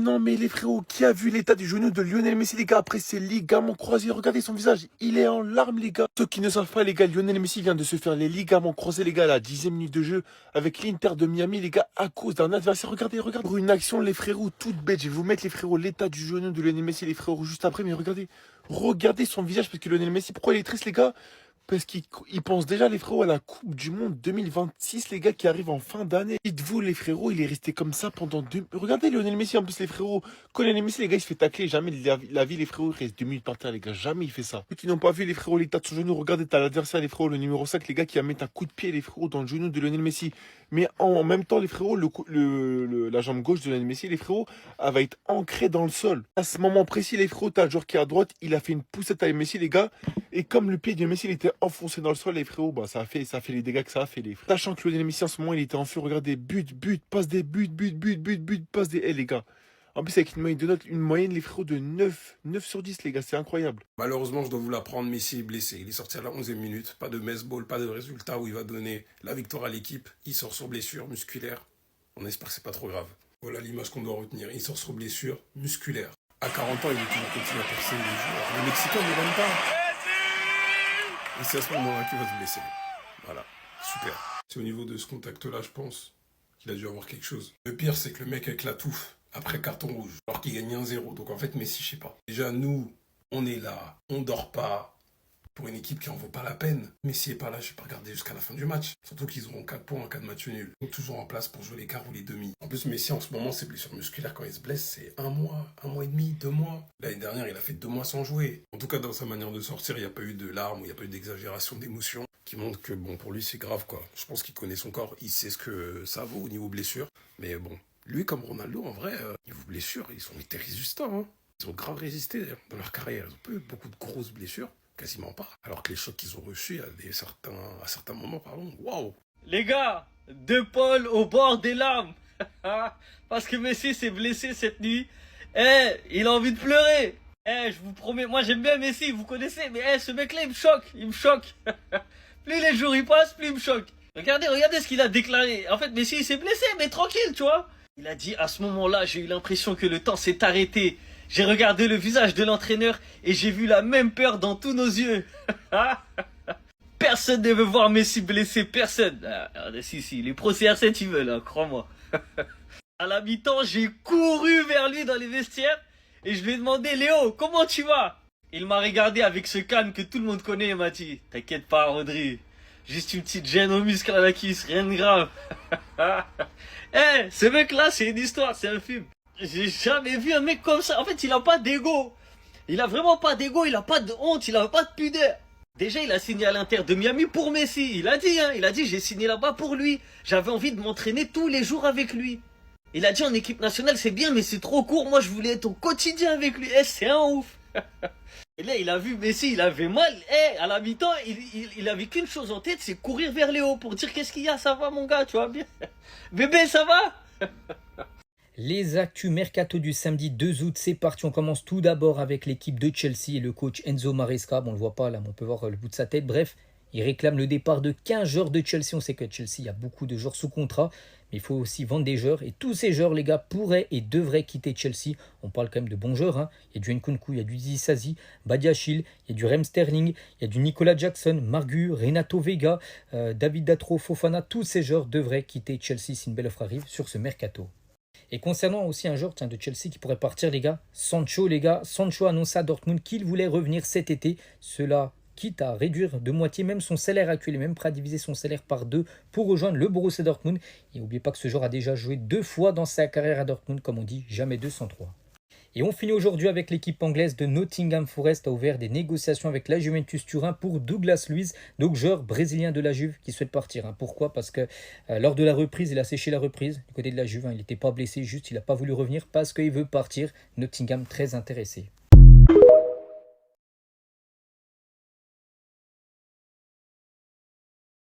Non mais les frérots, qui a vu l'état du genou de Lionel Messi les gars après ses ligaments croisés? Regardez son visage, il est en larmes les gars. Ceux qui ne savent pas les gars, Lionel Messi vient de se faire les ligaments croisés les gars à la 10e minute de jeu avec l'Inter de Miami les gars à cause d'un adversaire. Regardez. Pour une action les frérots toute bête, je vais vous mettre les frérots l'état du genou de Lionel Messi les frérots juste après. Mais regardez son visage parce que Lionel Messi, pourquoi il est triste les gars? Parce qu'il pense déjà, les frérots, à la Coupe du Monde 2026, les gars, qui arrivent en fin d'année. Dites-vous, les frérots, il est resté comme ça pendant 2... Regardez Lionel Messi, en plus, les frérots. Quand Lionel Messi, les gars, il se fait tacler. Jamais la vie, les frérots, il reste 2 minutes par terre, les gars. Jamais il fait ça. Ceux qui n'ont pas vu, les frérots, l'état de son genou, regardez, t'as l'adversaire, les frérots, le numéro 5, les gars, qui va mettre un coup de pied, les frérots, dans le genou de Lionel Messi. Mais en même temps, les frérots, la jambe gauche de Lionel Messi, les frérots, elle va être ancrée dans le sol. À ce moment précis, les frérots, t'as le joueur qui est à droite, il a fait une poussette à Messi, les gars. Et comme le pied de Messi, il était enfoncé dans le sol, les frérots, bah, ça a fait les dégâts que ça a fait, les frères. Sachant que Lionel Messi, en ce moment, il était en feu. Regardez, passe des buts, passe des... Eh, les gars. En plus, avec une moyenne, les frérots, de 9 sur 10, les gars. C'est incroyable. Malheureusement, je dois vous l'apprendre, Messi est blessé. Il est sorti à la 11e minute. Pas de mess ball, pas de résultat où il va donner la victoire à l'équipe. Il sort sur blessure musculaire. On espère que c'est pas trop grave. Voilà l'image qu'on doit retenir. Il sort sur blessure musculaire. À 40 ans, il est toujours continue à percer les joueurs. Les Mexicains ne gagnent pas. Et c'est à ce moment-là qu'il va se blesser. Voilà, super. C'est au niveau de ce contact-là, je pense, qu'il a dû avoir quelque chose. Le pire, c'est que le mec avec la touffe, après carton rouge, alors qu'il gagne 1-0. Donc en fait, Messi, je sais pas. Déjà, nous, on est là, on dort pas. Pour une équipe qui en vaut pas la peine. Messi est pas là, je vais pas regarder jusqu'à la fin du match. Surtout qu'ils auront 4 points en cas de match nul. Donc toujours en place pour jouer les quarts ou les demi. En plus, Messi en ce moment, ses blessures musculaires quand il se blesse, c'est 1 mois, 1 mois et demi, 2 mois. L'année dernière, il a fait 2 mois sans jouer. En tout cas, dans sa manière de sortir, il n'y a pas eu de larmes ou il n'y a pas eu d'exagération d'émotion qui montre que bon, pour lui, c'est grave quoi. Je pense qu'il connaît son corps, il sait ce que ça vaut au niveau blessure. Mais bon, lui comme Ronaldo, en vrai, niveau blessure, ils ont été résistants. Hein. Ils ont grave résisté dans leur carrière. Ils ont pas eu beaucoup de grosses blessures. Quasiment pas. Alors que les chocs qu'ils ont reçus à certains moments, pardon, waouh. Les gars, De Paul au bord des larmes. Parce que Messi s'est blessé cette nuit. Il a envie de pleurer. Je vous promets, moi j'aime bien Messi, vous connaissez, mais ce mec-là il me choque. Plus les jours y passent, plus il me choque. Regardez ce qu'il a déclaré. En fait, Messi il s'est blessé, mais tranquille, tu vois. Il a dit, à ce moment-là, j'ai eu l'impression que le temps s'est arrêté. J'ai regardé le visage de l'entraîneur et j'ai vu la même peur dans tous nos yeux. Personne ne veut voir Messi blessé, personne. Si, les pros CR7 ils veulent, hein, crois-moi. À la mi-temps, j'ai couru vers lui dans les vestiaires et je lui ai demandé, Léo, comment tu vas? Il m'a regardé avec ce calme que tout le monde connaît et m'a dit, t'inquiète pas Rodri, juste une petite gêne au muscle à la cuisse, rien de grave. Ce mec-là, c'est une histoire, c'est un film. J'ai jamais vu un mec comme ça. En fait, il a pas d'ego. Il a vraiment pas d'ego, il a pas de honte, il a pas de pudeur. Déjà, il a signé à l'Inter de Miami pour Messi. Il a dit, j'ai signé là-bas pour lui. J'avais envie de m'entraîner tous les jours avec lui. Il a dit en équipe nationale, c'est bien, mais c'est trop court. Moi, je voulais être au quotidien avec lui. C'est un ouf. Et là, il a vu Messi, il avait mal. À la mi-temps, il avait qu'une chose en tête, c'est courir vers Léo pour dire qu'est-ce qu'il y a, ça va mon gars, tu vois bien. Bébé, ça va? Les actus mercato du samedi 2 août, c'est parti. On commence tout d'abord avec l'équipe de Chelsea et le coach Enzo Maresca. Bon, on ne le voit pas là, mais on peut voir le bout de sa tête. Bref, il réclame le départ de 15 joueurs de Chelsea. On sait que Chelsea, il y a beaucoup de joueurs sous contrat, mais il faut aussi vendre des joueurs. Et tous ces joueurs, les gars, pourraient et devraient quitter Chelsea. On parle quand même de bons joueurs. Hein. Il y a du Nkunku, il y a du Disasi, Badiachil, il y a du Raheem Sterling, il y a du Nicolas Jackson, Margu, Renato Vega, David Datro, Fofana. Tous ces joueurs devraient quitter Chelsea si une belle offre arrive sur ce mercato. Et concernant aussi un joueur de Chelsea qui pourrait partir, les g'a Sancho annonça à Dortmund qu'il voulait revenir cet été. Cela quitte à réduire de moitié même son salaire actuel et même prêt à diviser son salaire par 2 pour rejoindre le Borussia Dortmund. Et n'oubliez pas que ce joueur a déjà joué 2 fois dans sa carrière à Dortmund, comme on dit, jamais 2 sans 3. Et on finit aujourd'hui avec l'équipe anglaise de Nottingham Forest a ouvert des négociations avec la Juventus Turin pour Douglas Luiz, donc joueur brésilien de la Juve qui souhaite partir. Pourquoi? Parce que lors de la reprise, il a séché la reprise du côté de la Juve. Il n'était pas blessé, juste il n'a pas voulu revenir parce qu'il veut partir. Nottingham très intéressé.